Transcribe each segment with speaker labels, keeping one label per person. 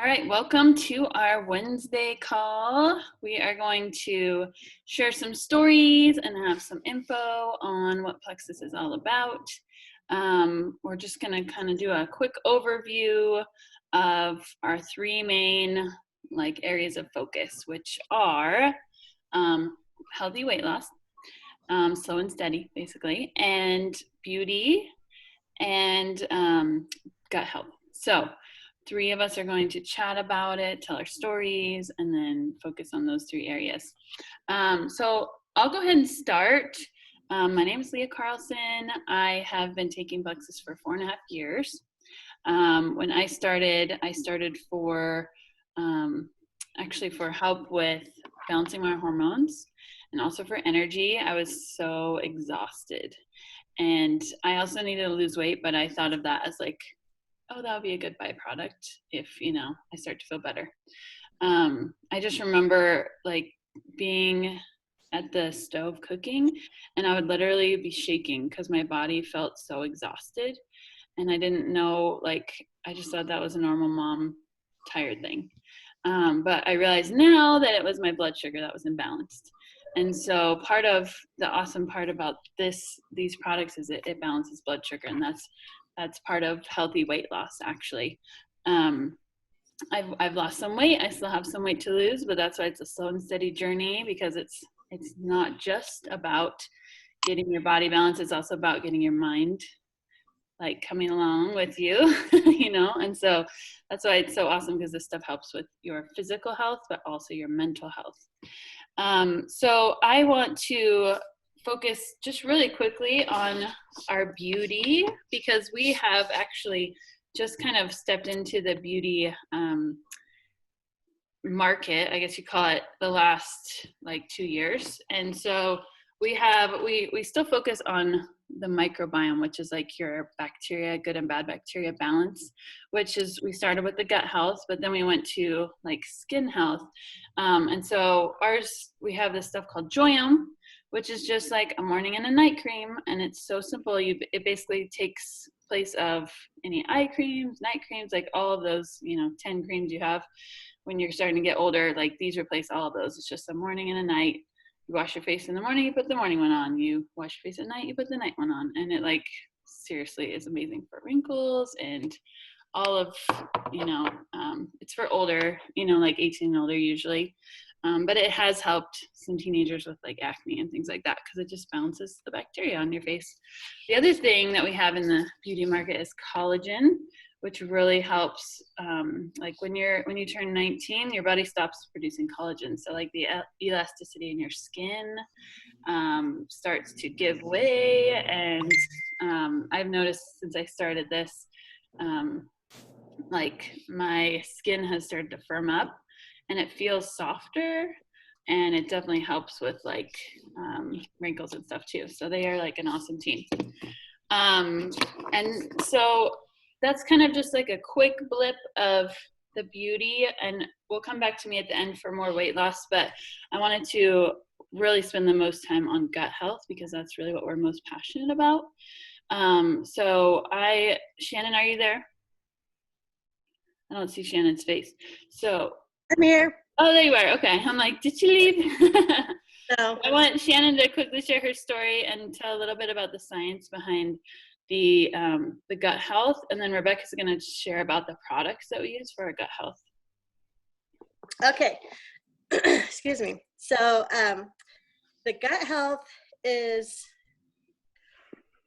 Speaker 1: All right, welcome to our Wednesday call. We are going to share some stories and have some info on what Plexus is all about. We're just going to kind of do a quick overview of our three main areas of focus, which are healthy weight loss, slow and steady, basically, and beauty and gut health. So three of us are going to chat about it, tell our stories, and then focus on those three areas. So I'll go ahead and start. My name is Leah Carlson. I have been taking Plexus for 4.5 years. When I started for actually for help with balancing my hormones and also for energy. I was so exhausted. And I also needed to lose weight, but I thought of that as oh, that would be a good byproduct if, I start to feel better. I just remember being at the stove cooking, and I would literally be shaking because my body felt so exhausted. And I didn't know, I just thought that was a normal mom tired thing. But I realize now that it was my blood sugar that was imbalanced. And so part of the awesome part about these products is it balances blood sugar, and that's part of healthy weight loss, actually. I've lost some weight. I still have some weight to lose, but that's why it's a slow and steady journey, because it's not just about getting your body balanced. It's also about getting your mind coming along with you, and so that's why it's so awesome, because this stuff helps with your physical health, but also your mental health. So I want to focus just really quickly on our beauty, because we have actually just kind of stepped into the beauty market, I guess you call it, the last 2 years. And so we still focus on the microbiome, which is your bacteria, good and bad bacteria balance, which is, we started with the gut health, but then we went to skin health. And so we have this stuff called Joyum, which is just a morning and a night cream. And it's so simple. It basically takes place of any eye creams, night creams, all of those, 10 creams you have when you're starting to get older. These replace all of those. It's just a morning and a night. You wash your face in the morning, you put the morning one on. You wash your face at night, you put the night one on. And it seriously is amazing for wrinkles and all of, it's for older, 18 and older usually. But it has helped some teenagers with acne and things like that, because it just balances the bacteria on your face. The other thing that we have in the beauty market is collagen, which really helps. When you turn 19, your body stops producing collagen. So the elasticity in your skin starts to give way. And I've noticed since I started this, my skin has started to firm up, and it feels softer, and it definitely helps with wrinkles and stuff too. So they are an awesome team. And so that's kind of just a quick blip of the beauty, and we'll come back to me at the end for more weight loss, but I wanted to really spend the most time on gut health, because that's really what we're most passionate about. So Shannon, are you there? I don't see Shannon's face. So
Speaker 2: I'm here.
Speaker 1: Oh, there you are. Okay. I'm did she leave?
Speaker 2: No.
Speaker 1: I want Shannon to quickly share her story and tell a little bit about the science behind the gut health, and then Rebecca's going to share about the products that we use for our gut health.
Speaker 2: Okay. Excuse me. So the gut health is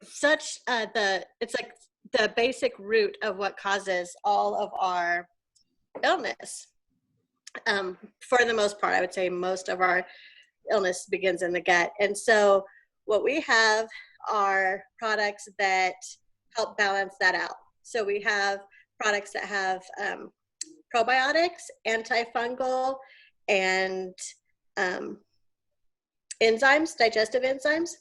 Speaker 2: such it's the basic root of what causes all of our illness. For the most part, I would say most of our illness begins in the gut. And so what we have are products that help balance that out. So we have products that have probiotics, antifungal, and enzymes, digestive enzymes,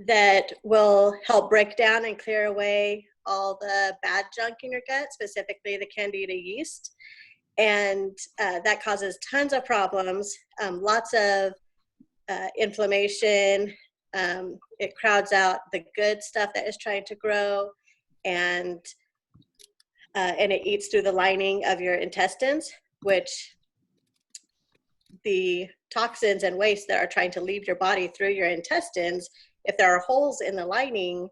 Speaker 2: that will help break down and clear away all the bad junk in your gut, specifically the candida yeast. And that causes tons of problems, lots of inflammation. It crowds out the good stuff that is trying to grow, and and it eats through the lining of your intestines, which the toxins and waste that are trying to leave your body through your intestines, if there are holes in the lining,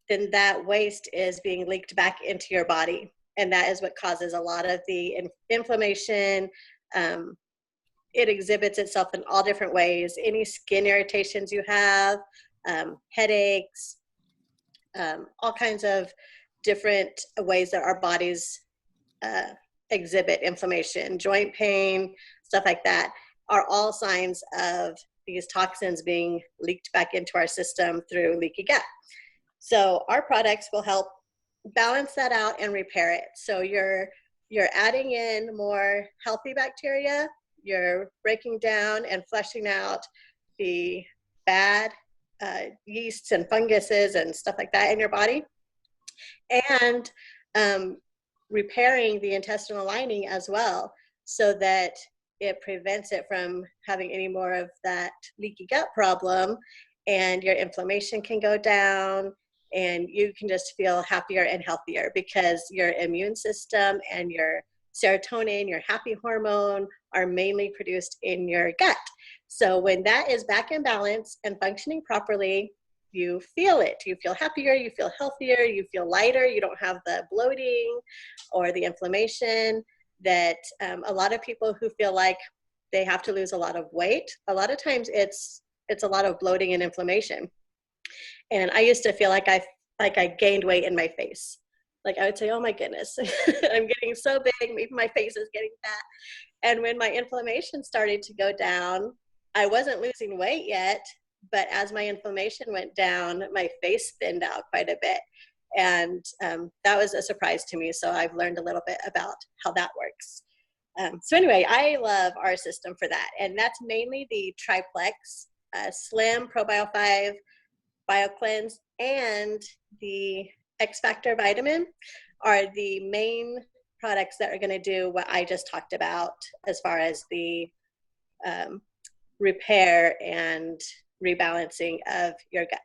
Speaker 2: then that waste is being leaked back into your body. And that is what causes a lot of the inflammation. It exhibits itself in all different ways. Any skin irritations you have, headaches, all kinds of different ways that our bodies exhibit inflammation, joint pain, stuff like that, are all signs of these toxins being leaked back into our system through leaky gut. So our products will help balance that out and repair it. So you're adding in more healthy bacteria, you're breaking down and flushing out the bad yeasts and funguses and stuff like that in your body, and repairing the intestinal lining as well, so that it prevents it from having any more of that leaky gut problem, and your inflammation can go down, and you can just feel happier and healthier because your immune system and your serotonin, your happy hormone, are mainly produced in your gut. So when that is back in balance and functioning properly, you feel it. You feel happier, you feel healthier, you feel lighter, you don't have the bloating or the inflammation that a lot of people who feel like they have to lose a lot of weight, a lot of times it's a lot of bloating and inflammation. And I used to feel like I gained weight in my face. Like I would say, oh my goodness, I'm getting so big, maybe my face is getting fat. And when my inflammation started to go down, I wasn't losing weight yet, but as my inflammation went down, my face thinned out quite a bit. And that was a surprise to me. So I've learned a little bit about how that works. So anyway, I love our system for that. And that's mainly the Triplex, Slim, ProBio 5, BioCleanse, and the X Factor vitamin are the main products that are going to do what I just talked about as far as the repair and rebalancing of your gut.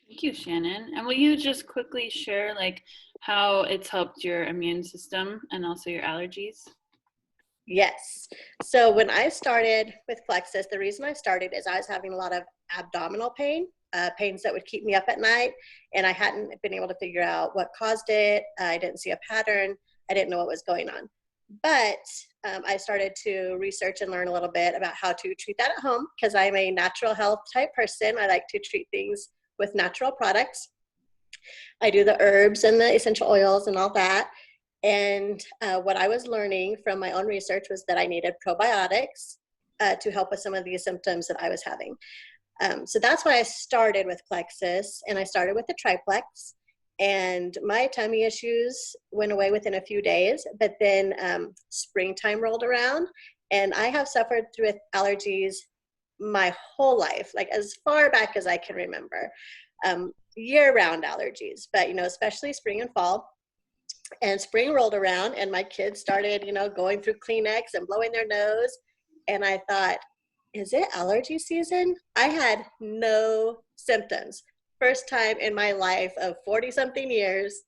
Speaker 1: Thank you, Shannon. And will you just quickly share like how it's helped your immune system and also your allergies?
Speaker 2: Yes. So when I started with Plexus, the reason I started is I was having a lot of abdominal pain, pains that would keep me up at night, and I hadn't been able to figure out what caused it. I didn't see a pattern. I didn't know what was going on. But I started to research and learn a little bit about how to treat that at home because I'm a natural health type person. I like to treat things with natural products. I do the herbs and the essential oils and all that. And what I was learning from my own research was that I needed probiotics to help with some of these symptoms that I was having. So that's why I started with Plexus, and I started with the Triplex. And my tummy issues went away within a few days, but then springtime rolled around, and I have suffered with allergies my whole life, like as far back as I can remember, year-round allergies, but especially spring and fall. And spring rolled around, and my kids started, going through Kleenex and blowing their nose, and I thought, is it allergy season? I had no symptoms. First time in my life of 40-something years,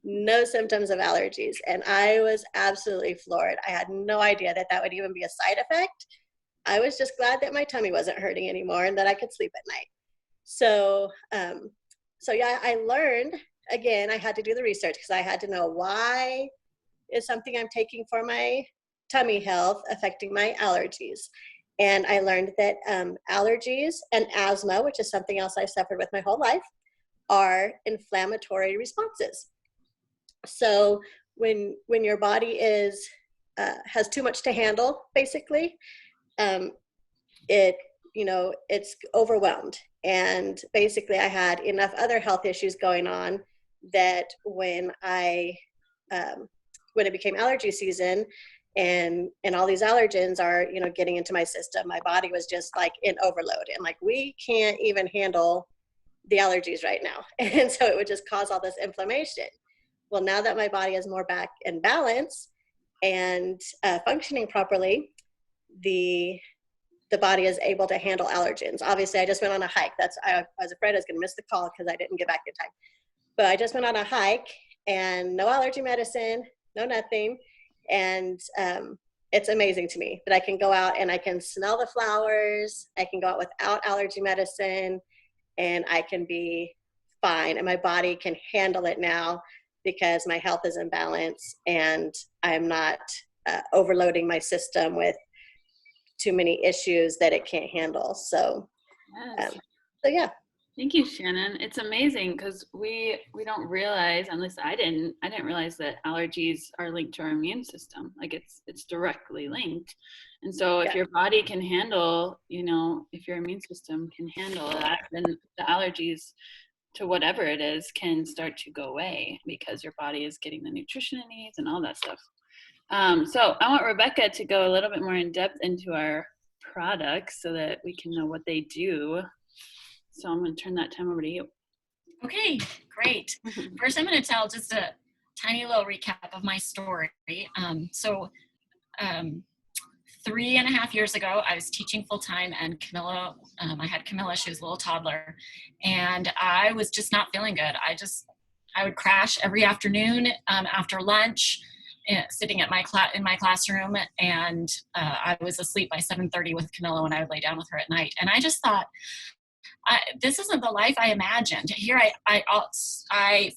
Speaker 2: no symptoms of allergies. And I was absolutely floored. I had no idea that that would even be a side effect. I was just glad that my tummy wasn't hurting anymore and that I could sleep at night. So yeah, I learned, again, I had to do the research because I had to know why is something I'm taking for my tummy health affecting my allergies. And I learned that allergies and asthma, which is something else I suffered with my whole life, are inflammatory responses. So when your body is has too much to handle, basically, it's overwhelmed. And basically, I had enough other health issues going on that when it became allergy season, and all these allergens are getting into my system, my body was just like in overload, and like, we can't even handle the allergies right now. And so it would just cause all this inflammation. Well, now that my body is more back in balance and functioning properly, the body is able to handle allergens. Obviously, I just went on a hike. I was afraid I was going to miss the call because I didn't get back in time. But I just went on a hike, and no allergy medicine, no nothing. And it's amazing to me that I can go out and I can smell the flowers. I can go out without allergy medicine and I can be fine. And my body can handle it now because my health is in balance and I'm not overloading my system with too many issues that it can't handle. So,
Speaker 1: Yes.
Speaker 2: so yeah.
Speaker 1: Thank you, Shannon. It's amazing because we don't realize, at least I didn't realize that allergies are linked to our immune system. Like it's directly linked. And so if
Speaker 2: Yeah.
Speaker 1: your body can handle, if your immune system can handle that, then the allergies to whatever it is can start to go away because your body is getting the nutrition it needs and all that stuff. So I want Rebecca to go a little bit more in depth into our products so that we can know what they do. So I'm going to turn that time over to you.
Speaker 3: Okay, great. First, I'm going to tell just a tiny little recap of my story. 3.5 years ago, I was teaching full time, and Camilla, I had Camilla, she was a little toddler, and I was just not feeling good. I would crash every afternoon after lunch, sitting in my classroom, and I was asleep by 7:30 with Camilla when I would lay down with her at night. And I just thought, this isn't the life I imagined. Here I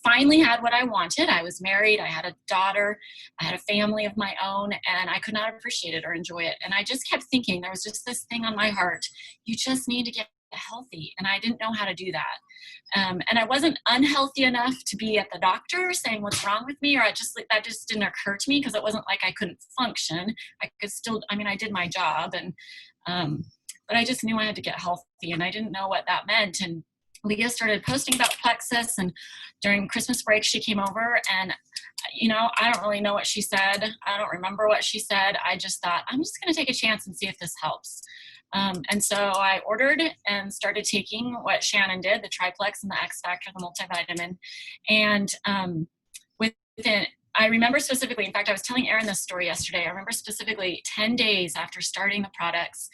Speaker 3: finally had what I wanted. I was married. I had a daughter. I had a family of my own, and I could not appreciate it or enjoy it. And I just kept thinking, there was just this thing on my heart. You just need to get healthy. And I didn't know how to do that. And I wasn't unhealthy enough to be at the doctor saying what's wrong with me, or that just didn't occur to me because it wasn't like I couldn't function. I could still, I did my job, and but I just knew I had to get healthy, and I didn't know what that meant. And Leah started posting about Plexus, and during Christmas break, she came over, and I don't really know what she said. I don't remember what she said. I just thought, I'm just going to take a chance and see if this helps. And so I ordered and started taking what Shannon did, the Triplex and the X Factor, the multivitamin. And within, I remember specifically, in fact, I was telling Erin this story yesterday. I remember specifically 10 days after starting the products,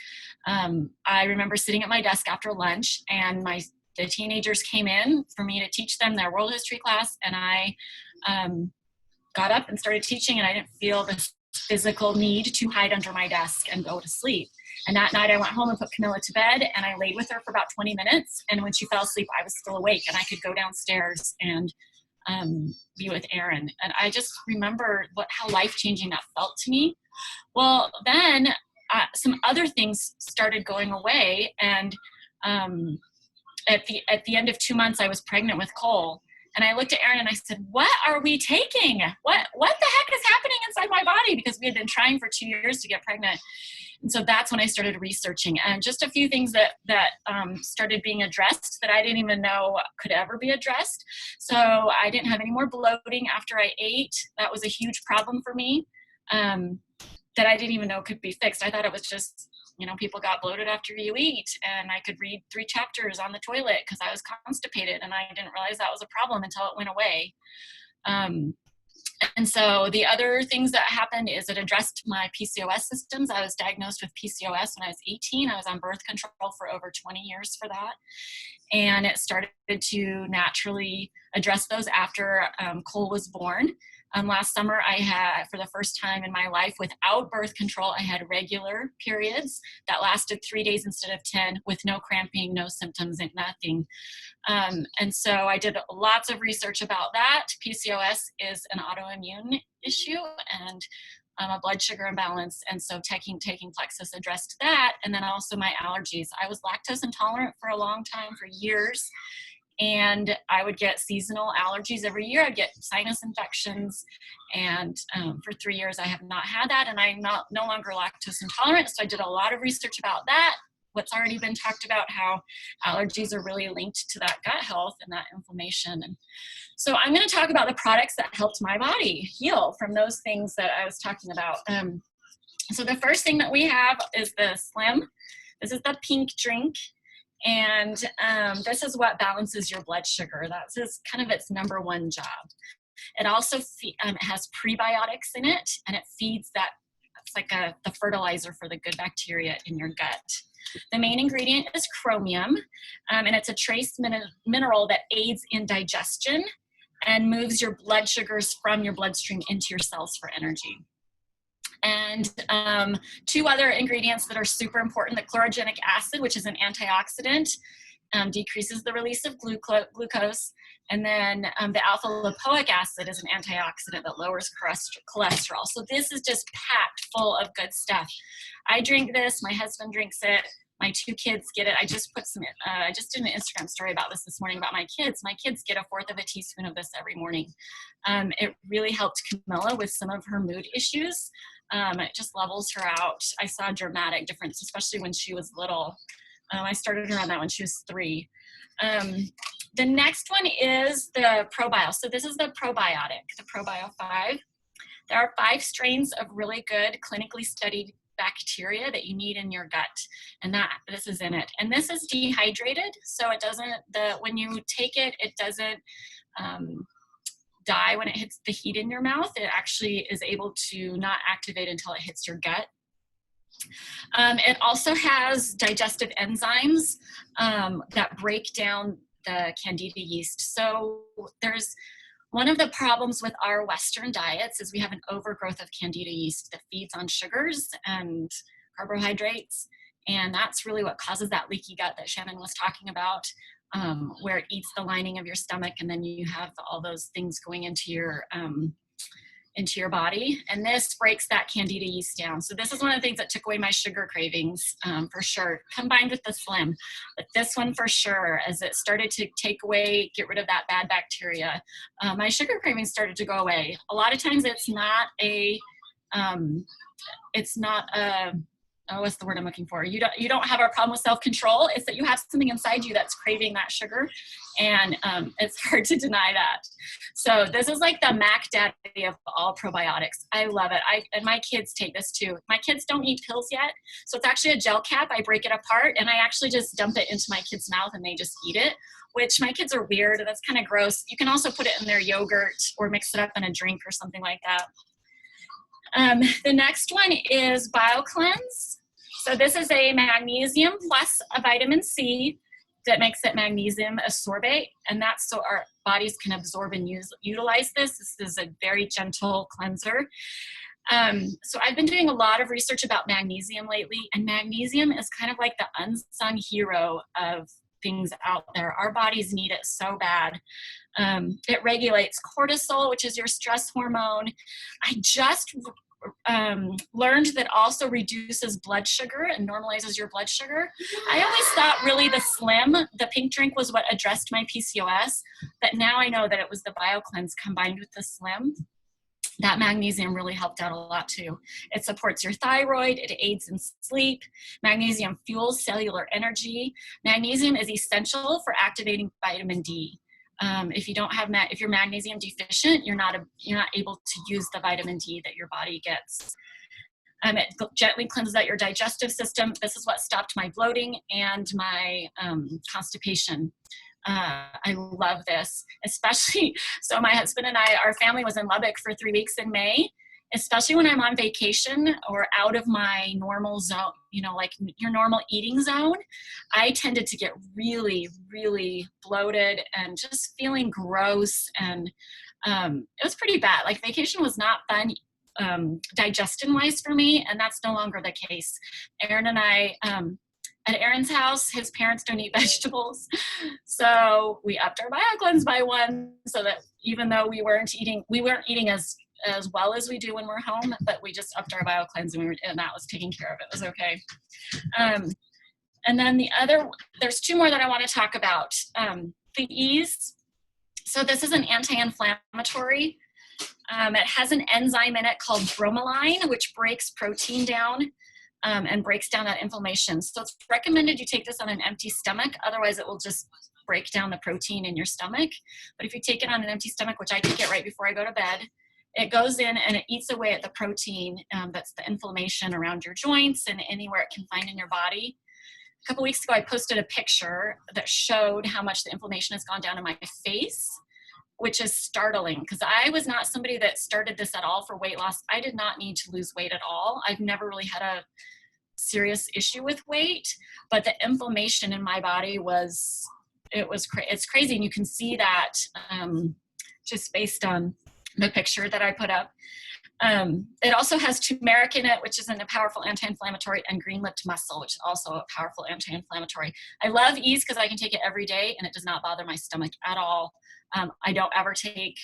Speaker 3: I remember sitting at my desk after lunch, and the teenagers came in for me to teach them their world history class. And I got up and started teaching, and I didn't feel this physical need to hide under my desk and go to sleep. And that night I went home and put Camilla to bed, and I laid with her for about 20 minutes. And when she fell asleep, I was still awake, and I could go downstairs and be with Erin. And I just remember how life-changing that felt to me. Well, then some other things started going away. And at the end of 2 months, I was pregnant with Cole. And I looked at Erin and I said, what are we taking? What the heck is happening inside my body? Because we had been trying for 2 years to get pregnant. And so that's when I started researching, and just a few things that started being addressed that I didn't even know could ever be addressed. So I didn't have any more bloating after I ate. That was a huge problem for me, that I didn't even know could be fixed. I thought it was just, people got bloated after you eat, and I could read 3 chapters on the toilet because I was constipated, and I didn't realize that was a problem until it went away. And so the other things that happened is it addressed my PCOS systems. I was diagnosed with PCOS when I was 18. I was on birth control for over 20 years for that. And it started to naturally address those after Cole was born. Last summer, I had, for the first time in my life, without birth control, I had regular periods that lasted 3 days instead of 10, with no cramping, no symptoms, and nothing. And so I did lots of research about that. PCOS is an autoimmune issue and a blood sugar imbalance. And so taking Plexus addressed that. And then also my allergies. I was lactose intolerant for a long time, for years. And I would get seasonal allergies every year. I'd get sinus infections. And for 3 years, I have not had that. And I'm no longer lactose intolerant. So I did a lot of research about that. What's already been talked about, how allergies are really linked to that gut health and that inflammation. And so I'm going to talk about the products that helped my body heal from those things that I was talking about. So the first thing that we have is the Slim. This is the pink drink. And this is what balances your blood sugar. That's kind of its number one job. It also has prebiotics in it, and it feeds that. It's like the fertilizer for the good bacteria in your gut. The main ingredient is chromium, and it's a trace mineral that aids in digestion and moves your blood sugars from your bloodstream into your cells for energy. And two other ingredients that are super important, the chlorogenic acid, which is an antioxidant, decreases the release of glucose. And then the alpha lipoic acid is an antioxidant that lowers cholesterol. So this is just packed full of good stuff. I drink this, my husband drinks it, my two kids get it. I just did an Instagram story about this morning about my kids. My kids get 1/4 of a teaspoon of this every morning. It really helped Camilla with some of her mood issues. It just levels her out. I saw a dramatic difference, especially when she was little. I started her on that when she was 3. The next one is the ProBio. So this is the probiotic, the ProBio 5. There are 5 strains of really good clinically studied bacteria that you need in your gut, and this is in it. And this is dehydrated, so it doesn't, when you take it, it doesn't die when it hits the heat in your mouth. It actually is able to not activate until it hits your gut. It also has digestive enzymes that break down the Candida yeast. So there's one of the problems with our Western diets is we have an overgrowth of Candida yeast that feeds on sugars and carbohydrates. And that's really what causes that leaky gut that Shannon was talking about, where it eats the lining of your stomach, and then you have all those things going into your body. And this breaks that Candida yeast down. So this is one of the things that took away my sugar cravings, for sure, combined with the Slim. But this one for sure, as it started to get rid of that bad bacteria, my sugar cravings started to go away. A lot of times it's not a, what's the word I'm looking for? You don't have a problem with self-control. It's that you have something inside you that's craving that sugar, and it's hard to deny that. So this is like the Mac Daddy of all probiotics. I love it. And my kids take this too. My kids don't eat pills yet, so it's actually a gel cap. I break it apart, and I actually just dump it into my kids' mouth, and they just eat it, which my kids are weird. That's kind of gross. You can also put it in their yogurt or mix it up in a drink or something like that. The next one is BioCleanse. So this is a magnesium plus a vitamin C that makes it magnesium ascorbate, and that's so our bodies can absorb and utilize this. This is a very gentle cleanser. So I've been doing a lot of research about magnesium lately, and magnesium is kind of like the unsung hero of things out there. Our bodies need it so bad. It regulates cortisol, which is your stress hormone. I just learned that also reduces blood sugar and normalizes your blood sugar. I always thought really the Slim, the pink drink, was what addressed my PCOS, but now I know that it was the BioCleanse combined with the Slim. That magnesium really helped out a lot too. It supports your thyroid, it aids in sleep. Magnesium fuels cellular energy. Magnesium is essential for activating vitamin D. If you're magnesium deficient, you're not able to use the vitamin D that your body gets. It gently cleanses out your digestive system. This is what stopped my bloating and my constipation. I love this, especially, so my husband and our family was in Lubbock for 3 weeks in May. Especially when I'm on vacation or out of my normal zone, like your normal eating zone, I tended to get really, really bloated and just feeling gross. And it was pretty bad. Like vacation was not fun digestion wise for me. And that's no longer the case. Aaron and I, at Aaron's house, his parents don't eat vegetables. So we upped our BioCleanse by 1, so that even though we weren't eating as well as we do when we're home, but we just upped our BioCleanse, and that was taking care of it. It was okay. And then there's 2 more that I want to talk about. The Ease. So this is an anti-inflammatory. It has an enzyme in it called bromelain, which breaks protein down and breaks down that inflammation. So it's recommended you take this on an empty stomach. Otherwise, it will just break down the protein in your stomach. But if you take it on an empty stomach, which I take it right before I go to bed, it goes in and it eats away at the protein that's the inflammation around your joints and anywhere it can find in your body. A couple weeks ago, I posted a picture that showed how much the inflammation has gone down in my face, which is startling because I was not somebody that started this at all for weight loss. I did not need to lose weight at all. I've never really had a serious issue with weight, but the inflammation in my body it's crazy. And you can see that just based on the picture that I put up. It also has turmeric in it, which is a powerful anti-inflammatory, and green-lipped mussel, which is also a powerful anti-inflammatory. I love Ease because I can take it every day and it does not bother my stomach at all. I don't ever take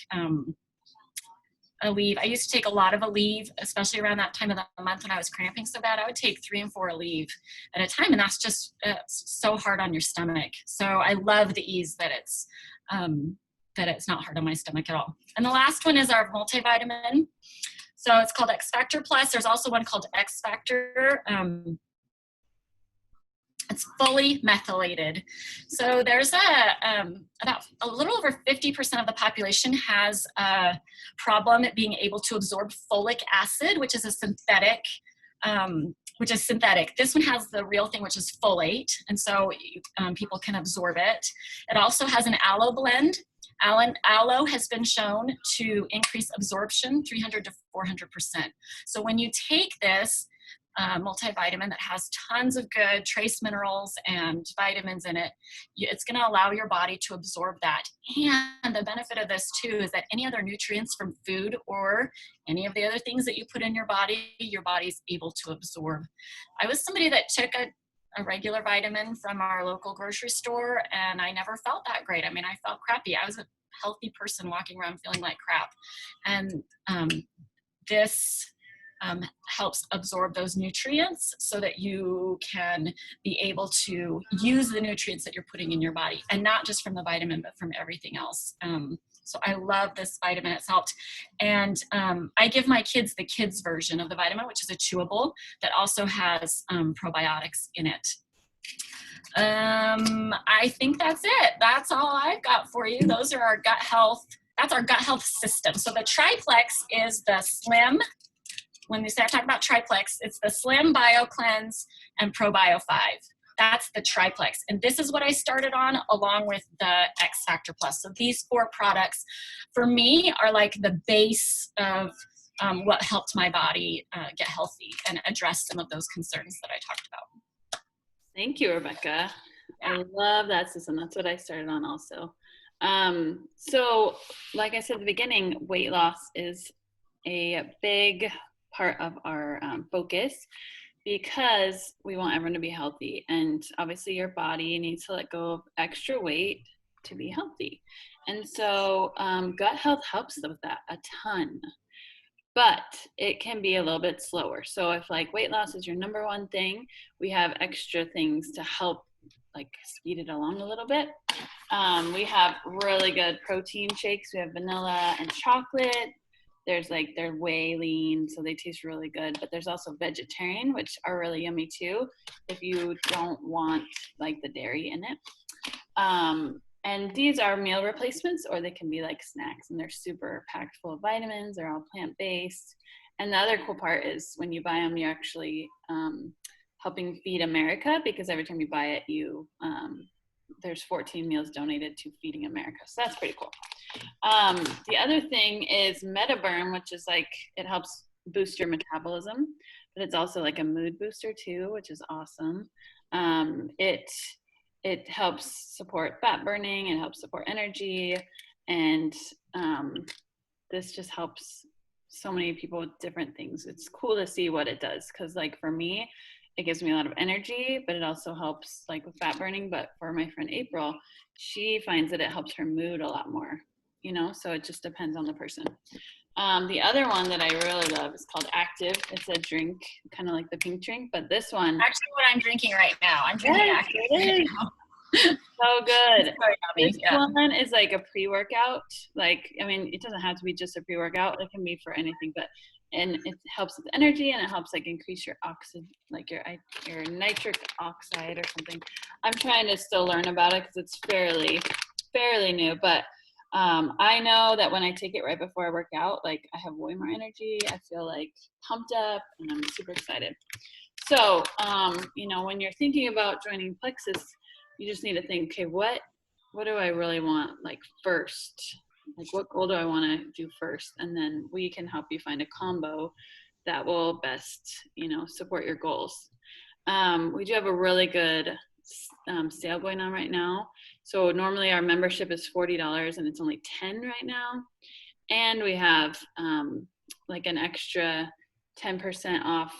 Speaker 3: Aleve. I used to take a lot of Aleve, especially around that time of the month when I was cramping so bad. I would take 3 and 4 Aleve at a time, and that's just so hard on your stomach. So I love the Ease that it's not hard on my stomach at all. And the last one is our multivitamin. So it's called X Factor Plus. There's also one called X Factor. It's fully methylated. So there's about a little over 50% of the population has a problem at being able to absorb folic acid, which is a synthetic, This one has the real thing, which is folate. And so people can absorb it. It also has an aloe blend. Aloe has been shown to increase absorption 300 to 400%. So when you take this multivitamin that has tons of good trace minerals and vitamins in it, it's going to allow your body to absorb that. And the benefit of this too is that any other nutrients from food or any of the other things that you put in your body's able to absorb. I was somebody that took a regular vitamin from our local grocery store, and I never felt that great. I mean, I felt crappy. I was a healthy person walking around feeling like crap. And this helps absorb those nutrients so that you can be able to use the nutrients that you're putting in your body, and not just from the vitamin, but from everything else. So I love this vitamin. It's helped. And I give my kids the kids version of the vitamin, which is a chewable that also has probiotics in it. I think that's it. That's all I've got for you. Those are our gut health. That's our gut health system. So the triplex is the Slim. When we start talking about triplex, it's the Slim, Bio Cleanse, and ProBio 5. That's the triplex. And this is what I started on along with the X Factor Plus. So these 4 products for me are like the base of what helped my body get healthy and address some of those concerns that I talked about.
Speaker 1: Thank you, Rebecca. I love that system. That's what I started on also. So like I said at the beginning, weight loss is a big part of our focus because we want everyone to be healthy. And obviously your body needs to let go of extra weight to be healthy. And so gut health helps with that a ton. But it can be a little bit slower. So if like weight loss is your number one thing, we have extra things to help like speed it along a little bit. We have really good protein shakes. We have vanilla and chocolate. They're way lean, so they taste really good. But there's also vegetarian, which are really yummy too, if you don't want like the dairy in it. And these are meal replacements, or they can be like snacks, and they're super packed full of vitamins. They're all plant-based. And the other cool part is when you buy them, you're actually helping feed America, because every time you buy it, there's 14 meals donated to Feeding America. So that's pretty cool. The other thing is MetaBurn, which is like, it helps boost your metabolism, but it's also like a mood booster too, which is awesome. It helps support fat burning, it helps support energy, and this just helps so many people with different things. It's cool to see what it does, because like for me, it gives me a lot of energy, but it also helps like with fat burning. But for my friend April, she finds that it helps her mood a lot more, so it just depends on the person. The other one that I really love is called Active. It's a drink, kind of like the pink drink, but this one.
Speaker 3: Actually, what I'm drinking right now. I'm drinking Active right now.
Speaker 1: So good. This
Speaker 3: yeah.
Speaker 1: one is like a pre-workout. Like, I mean, it doesn't have to be just a pre-workout. It can be for anything, and it helps with energy, and it helps like increase your oxygen, like your nitric oxide or something. I'm trying to still learn about it because it's fairly new, but I know that when I take it right before I work out, like I have way more energy. I feel like pumped up, and I'm super excited. So, when you're thinking about joining Plexus, you just need to think, okay, what do I really want like first? Like what goal do I want to do first? And then we can help you find a combo that will best, support your goals. We do have a really good sale going on right now. So normally our membership is $40 and it's only $10 right now. And we have like an extra 10% off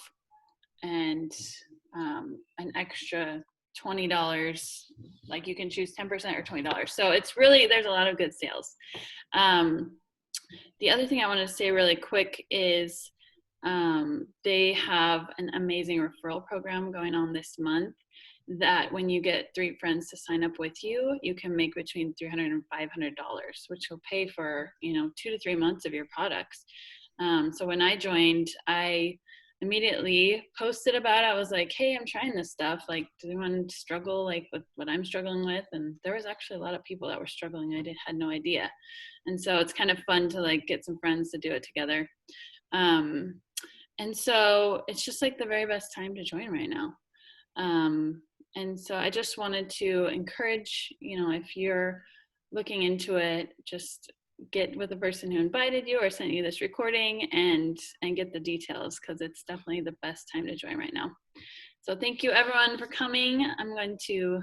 Speaker 1: and an extra $20. Like you can choose 10% or $20. So it's really, there's a lot of good sales. The other thing I want to say really quick is they have an amazing referral program going on this month that when you get 3 friends to sign up with you, you can make between $300 and $500, which will pay for, 2 to 3 months of your products. So when I joined, I immediately posted about it. I was like, hey, I'm trying this stuff. Like, does anyone struggle like with what I'm struggling with? And there was actually a lot of people that were struggling. I had no idea. And so it's kind of fun to like get some friends to do it together. And so it's just like the very best time to join right now. And so I just wanted to encourage, if you're looking into it, just get with the person who invited you or sent you this recording and get the details, because it's definitely the best time to join right now. So thank you everyone for coming. I'm going to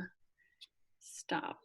Speaker 1: stop.